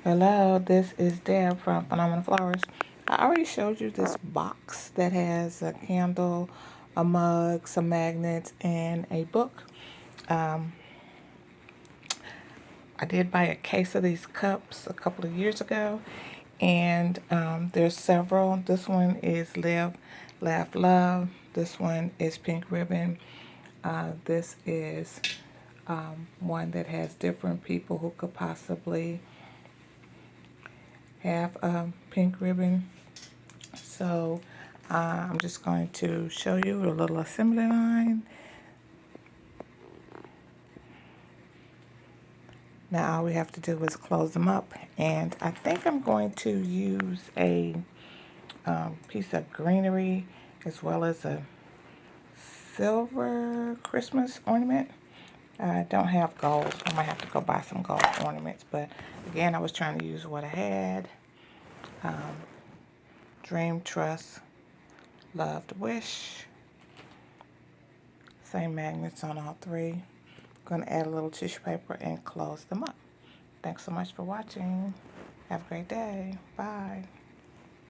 Hello, this is Deb from FauxnomenalFlowers. I already showed you this box that has a candle, a mug, some magnets, and a book. Um, I did buy a case of these cups a couple of years ago, and there's several. This one is Live, Laugh, Love. This one is Pink Ribbon. This is one that has different people who could possibly have pink ribbon. So I'm just going to show you a little assembly line. Now all we have to do is close them up, and I think I'm going to use a piece of greenery as well as a silver Christmas ornament. I don't have gold. I might have to go buy some gold ornaments, but again, I was trying to use what I had. Dream, trust, loved, wish. Same magnets on all three. Going to add a little tissue paper and close them up. Thanks so much for watching. Have a great day. Bye.